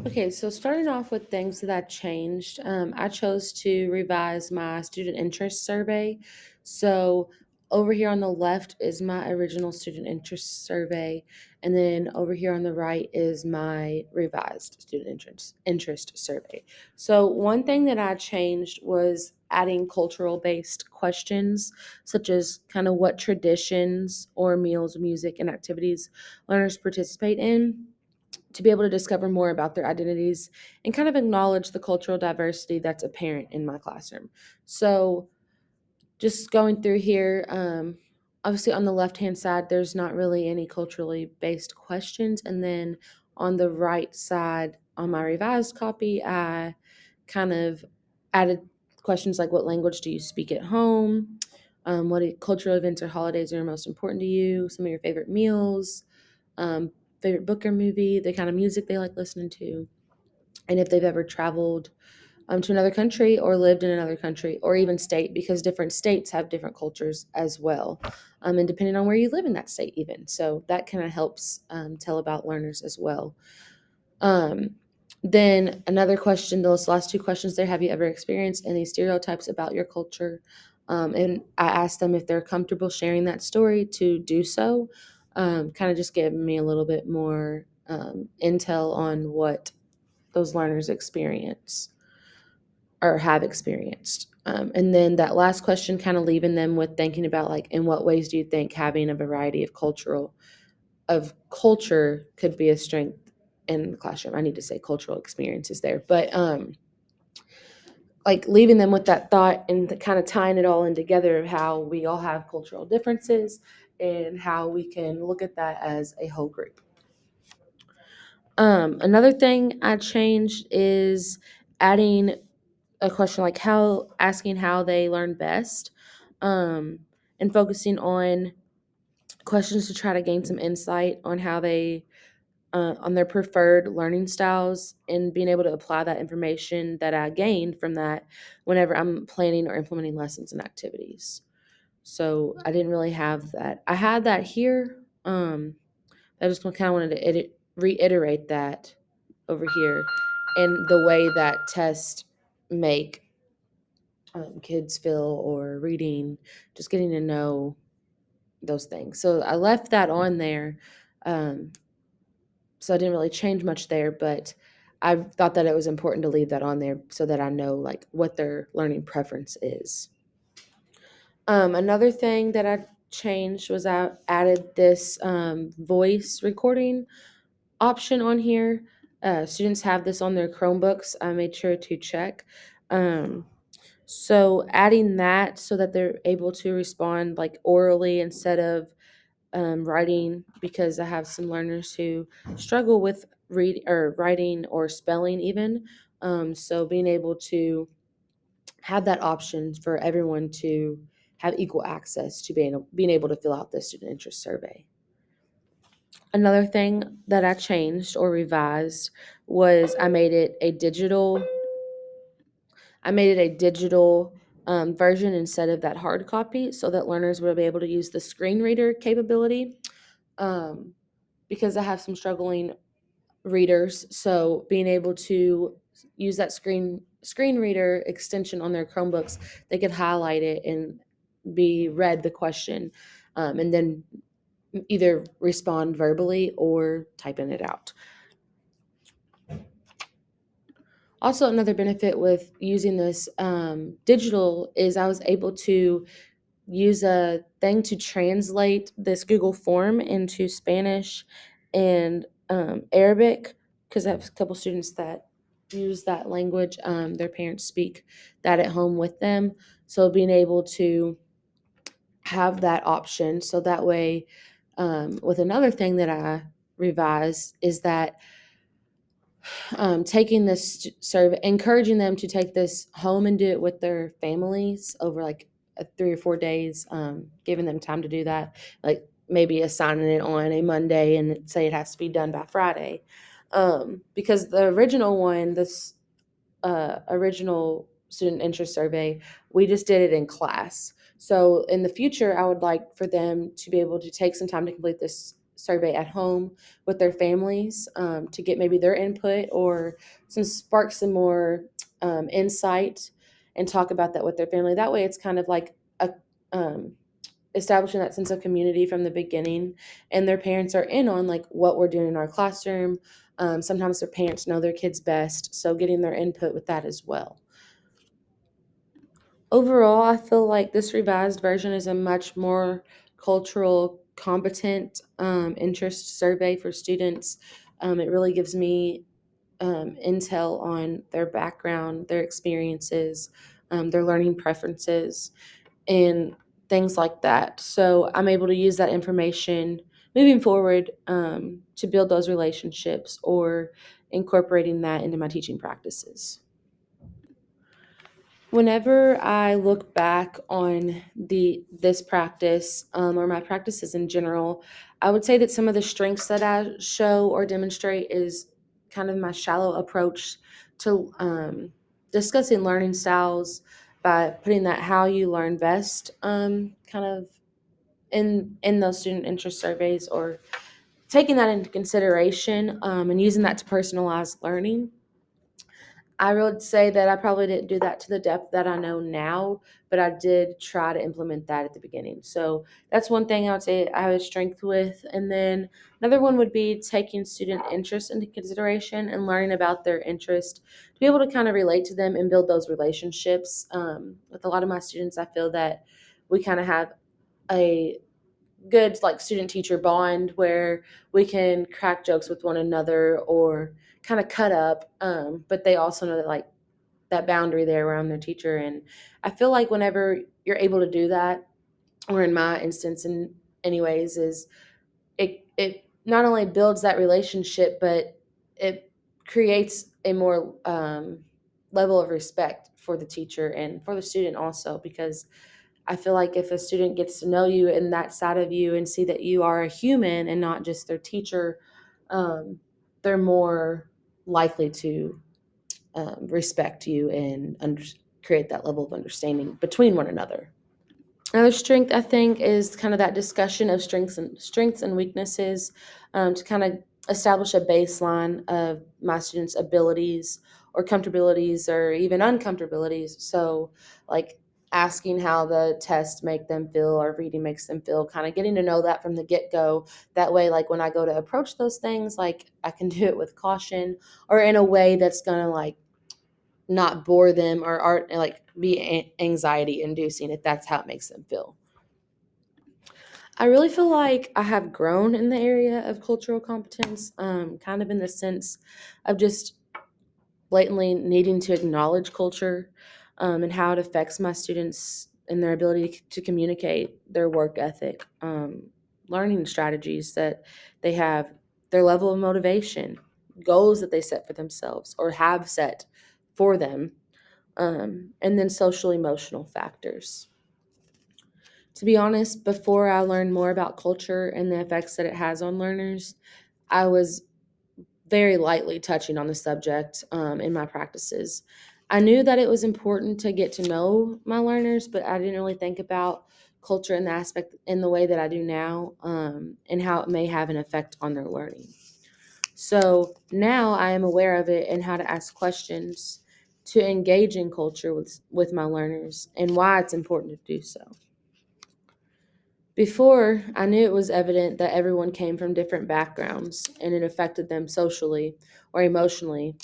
Okay, so starting off with things that I changed, I chose to revise my student interest survey. So over here on the left is my original student interest survey, and then over here on the right is my revised student interest survey. So one thing that I changed was adding cultural based questions, such as kind of what traditions or meals, music, and activities learners participate in to be able to discover more about their identities and kind of acknowledge the cultural diversity that's apparent in my classroom. So, just going through here, obviously on the left hand side, there's not really any culturally based questions. And then on the right side, on my revised copy, I kind of added questions like what language do you speak at home? Cultural events or holidays are most important to you? Some of your favorite meals, um, favorite book or movie, the kind of music they like listening to, and if they've ever traveled to another country or lived in another country or even state, because different states have different cultures as well, and depending on where you live in that state, even. So that kind of helps tell about learners as well. Um, then another question, those last two questions there, have you ever experienced any stereotypes about your culture? And I asked them if they're comfortable sharing that story to do so, kind of just giving me a little bit more intel on what those learners experience or have experienced. And then that last question, kind of leaving them with thinking about like, in what ways do you think having a variety of culture could be a strength in the classroom? I need to say cultural experiences there, but like leaving them with that thought and kind of tying it all in together of how we all have cultural differences and how we can look at that as a whole group. Another thing I changed is adding a question like how asking how they learn best, um, and focusing on questions to try to gain some insight on how they on their preferred learning styles and being able to apply that information that I gained from that whenever I'm planning or implementing lessons and activities. So I didn't really have that. I had that here. I just kind of wanted to reiterate that over here and the way that tests make kids feel or reading, just getting to know those things. So I left that on there. Um, so I didn't really change much there, but I thought that it was important to leave that on there so that I know like what their learning preference is. Another thing that I changed was I added this voice recording option on here. Students have this on their Chromebooks. I made sure to check. Um, so adding that so that they're able to respond like orally instead of writing, because I have some learners who struggle with read or writing or spelling even. So being able to have that option for everyone to have equal access to being able to fill out the student interest survey. Another thing that I changed or revised was I made it a digital version instead of that hard copy so that learners will be able to use the screen reader capability, um, because I have some struggling readers. So being able to use that screen reader extension on their Chromebooks, they could highlight it and be read the question, and then either respond verbally or typing it out. Also, another benefit with using this digital is I was able to use a thing to translate this Google form into Spanish and Arabic, because I have a couple students that use that language. Their parents speak that at home with them. So being able to have that option, so that way, with another thing that I revised is that taking this survey, encouraging them to take this home and do it with their families over like 3 or 4 days, giving them time to do that, like maybe assigning it on a Monday and say it has to be done by Friday. Because the original one, this original student interest survey, we just did it in class. So in the future, I would like for them to be able to take some time to complete this survey at home with their families, to get maybe their input or spark some more insight, and talk about that with their family. That way, it's kind of like a um, establishing that sense of community from the beginning, and their parents are in on like what we're doing in our classroom. Sometimes their parents know their kids best, so getting their input with that as well. Overall, I feel like this revised version is a much more cultural competent interest survey for students. It really gives me intel on their background, their experiences, their learning preferences, and things like that. So I'm able to use that information moving forward, to build those relationships or incorporating that into my teaching practices. Whenever I look back on this practice, or my practices in general, I would say that some of the strengths that I show or demonstrate is kind of my shallow approach to discussing learning styles, by putting that how you learn best, kind of in those student interest surveys, or taking that into consideration, and using that to personalize learning. I would say that I probably didn't do that to the depth that I know now, but I did try to implement that at the beginning. So that's one thing I would say I have a strength with. And then another one would be taking student interest into consideration and learning about their interest to be able to kind of relate to them and build those relationships. With a lot of my students, I feel that we kind of have a good like student teacher bond where we can crack jokes with one another or kind of cut up, but they also know that like that boundary there where I'm their teacher. And I feel like whenever you're able to do that, or in my instance in anyways, is it not only builds that relationship, but it creates a more level of respect for the teacher and for the student also, because I feel like if a student gets to know you and that side of you and see that you are a human and not just their teacher, um, they're more likely to respect you and create that level of understanding between one another. Another strength I think is kind of that discussion of strengths and weaknesses, to kind of establish a baseline of my students' abilities or comfortabilities or even uncomfortabilities. So, like asking how the test make them feel or reading makes them feel, kind of getting to know that from the get go. That way, like when I go to approach those things, like I can do it with caution or in a way that's gonna like not bore them or art like be anxiety inducing if that's how it makes them feel. I really feel like I have grown in the area of cultural competence, kind of in the sense of just blatantly needing to acknowledge culture, and how it affects my students and their ability to communicate, their work ethic, learning strategies that they have, their level of motivation, goals that they set for themselves or have set for them, and then social emotional factors. To be honest, before I learned more about culture and the effects that it has on learners, I was very lightly touching on the subject, in my practices. I knew that it was important to get to know my learners, but I didn't really think about culture in the aspect in the way that I do now, and how it may have an effect on their learning. So now I am aware of it and how to ask questions to engage in culture with my learners and why it's important to do so. Before, I knew it was evident that everyone came from different backgrounds and it affected them socially or emotionally,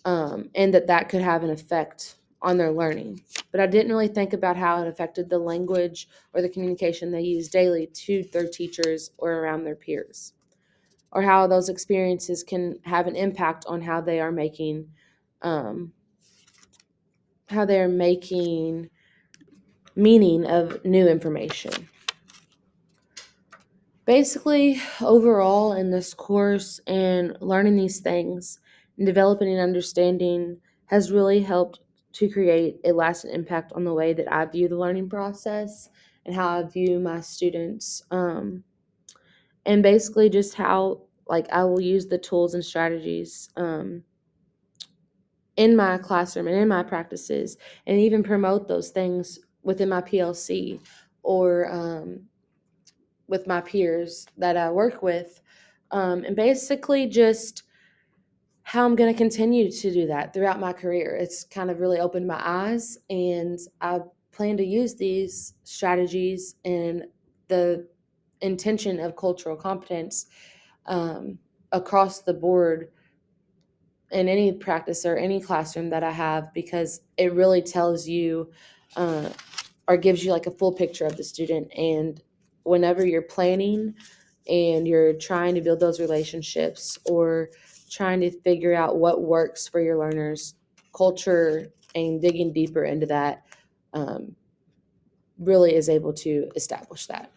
and that could have an effect on their learning. But I didn't really think about how it affected the language or the communication they use daily to their teachers or around their peers, or how those experiences can have an impact on um, how they're making meaning of new information. Basically, overall, in this course and learning these things and developing an understanding has really helped to create a lasting impact on the way that I view the learning process and how I view my students. And basically, just how like I will use the tools and strategies, in my classroom and in my practices, and even promote those things within my PLC or with my peers that I work with, and basically just how I'm going to continue to do that throughout my career. It's kind of really opened my eyes, and I plan to use these strategies and the intention of cultural competence um, across the board in any practice or any classroom that I have, because it really tells you uh, or gives you like a full picture of the student. And whenever you're planning and you're trying to build those relationships or trying to figure out what works for your learners, culture and digging deeper into that um, really is able to establish that.